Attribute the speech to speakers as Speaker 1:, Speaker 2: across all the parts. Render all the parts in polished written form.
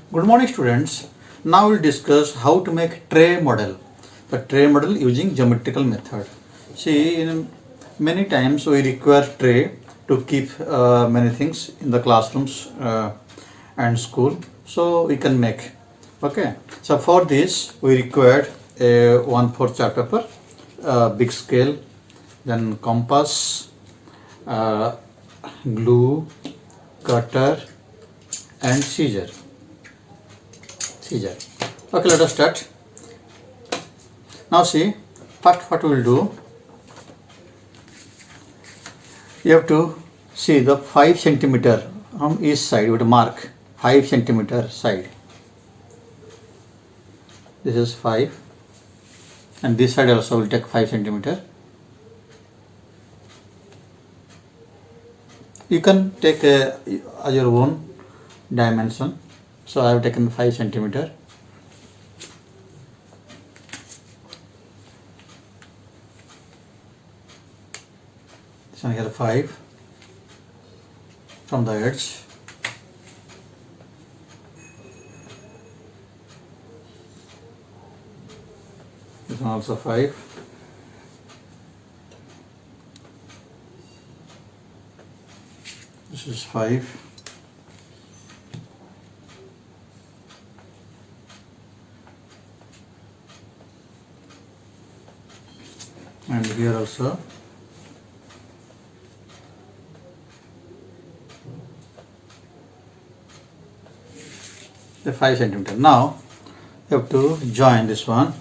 Speaker 1: Good morning students. Now we'll discuss how to make tray model. The tray model using geometrical method. See, in many times we require tray to keep many things in the classrooms and school. So we can make. Okay. So for this we required a 1/4 chart paper, big scale, then compass, uh, glue, cutter, and scissor. Okay, let us start. Now see, first what we will do, you have to see the 5 centimeter on each side. You have to mark 5 centimeter side. This is 5, and this side also will take 5 centimeter. You can take your own dimension. So I have taken 5 centimeter. This one here 5 from the edge. This one also 5. This is 5. And here also. The 5 centimeter. Now you have to join this one.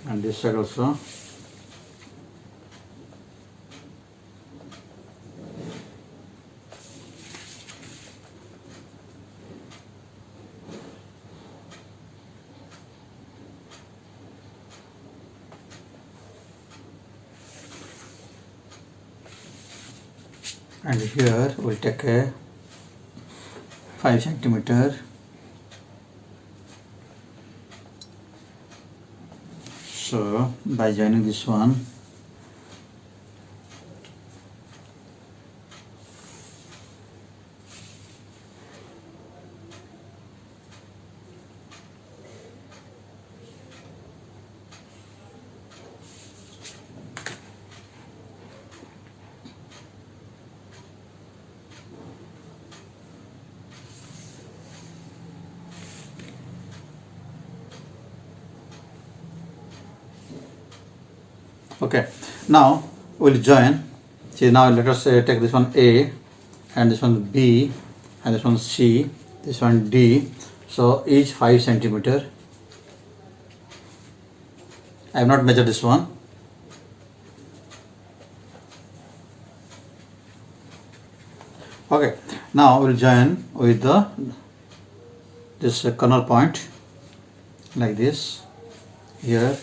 Speaker 1: And this side also. And here we'll take a 5 centimeter. So by joining this one, okay, now we'll join. See, now let us take this one A, and this one B, and this one C, this one D. So each 5 centimeter. I have not measured this one. Okay, now we'll join with this corner point like this here.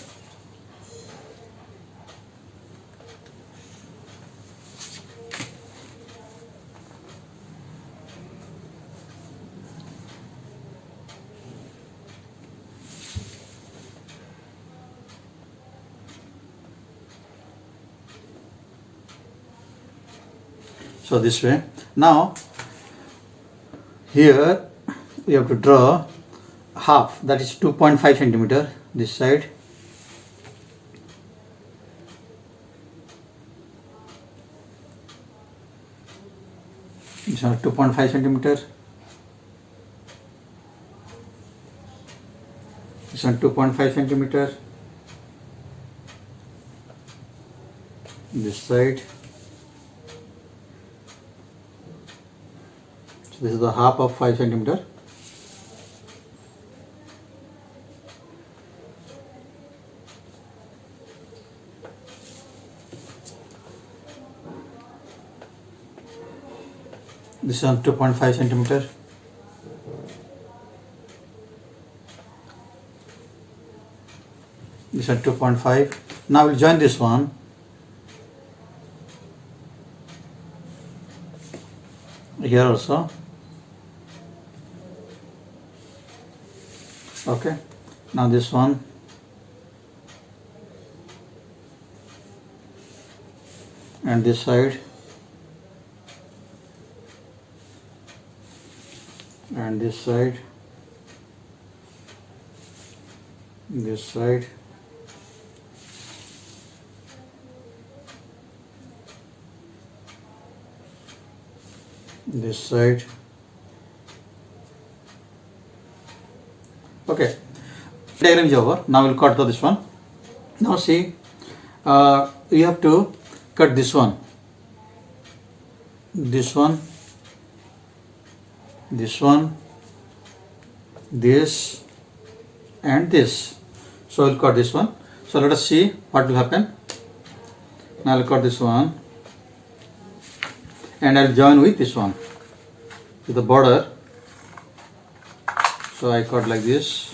Speaker 1: So this way. Now here we have to draw half, that is 2.5 centimeter this side. This one 2.5 centimeter. This one 2.5 centimeter. This side. So this is the half of 5 centimeter. This is 2.5 centimeter. This is 2.5. Now we'll join this one. Here also. Okay, now this one, and this side, and this side, this side, this side. Okay, diagram is over. Now we'll cut to this one. Now see, you have to cut this one, this one, this one, this, and this. So I'll cut this one. So let us see what will happen. Now I'll cut this one and I'll join with this one to the border. So I cut like this.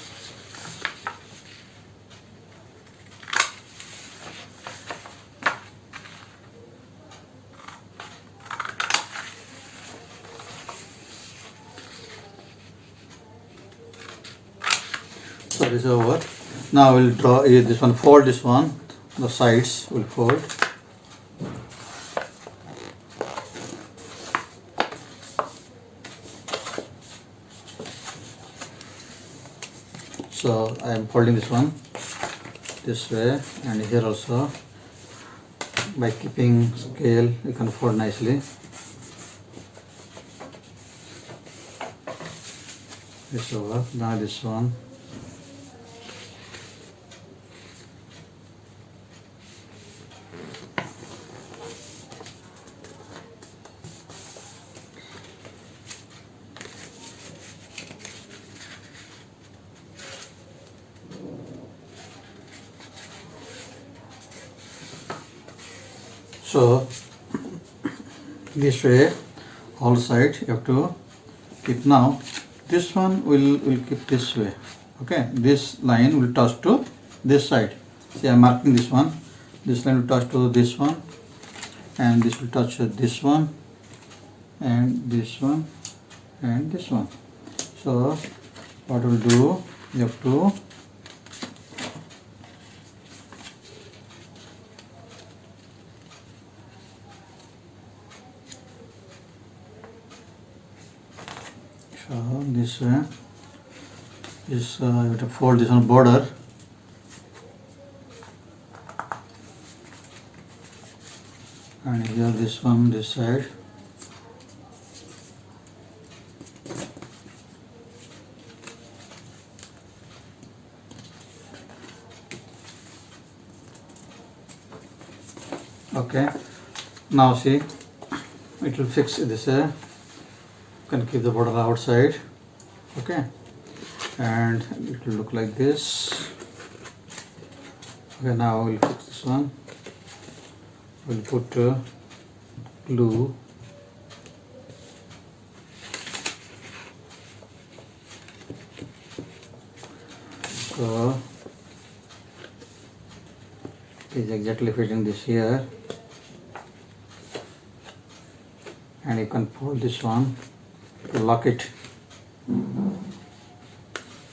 Speaker 1: So this is over. Now we'll draw this one, fold this one, the sides will fold. So I am folding this one this way, and here also by keeping scale you can fold nicely. This over. Now this one. So this way all side you have to keep. Now this one will keep this way. Okay, this line will touch to this side. See, I am marking this one. This line will touch to this one, and this will touch to this one, and this one, and this one. So what we'll do, you have to this way. This you have to fold this on border, and here this one, this side. Okay, now see, it will fix this. You can keep the border outside. Okay, and it will look like this. Okay, now we'll fix this one. We'll put glue. So it is exactly fitting this here, and you can pull this one to lock it.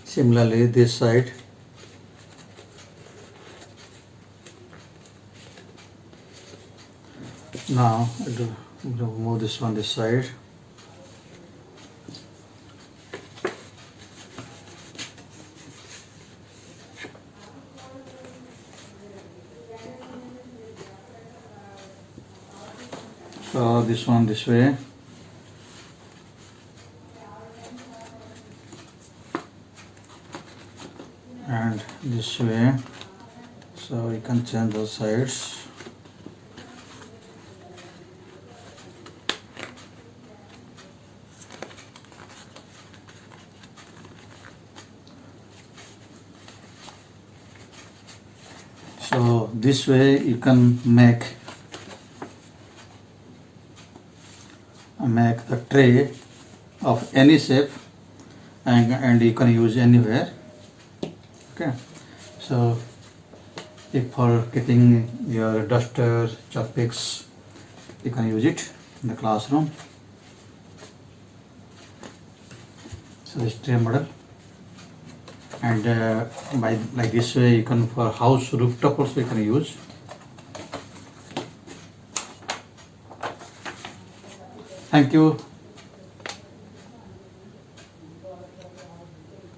Speaker 1: Similarly this side. Now I'll move this one this side. So this one this way. And this way, so you can change those sides. So this way you can make the tray of any shape, and you can use anywhere. Okay, so if for keeping your duster, chalk picks, you can use it in the classroom. So this tray model, and by like this way you can, for house rooftop also you can use. Thank you.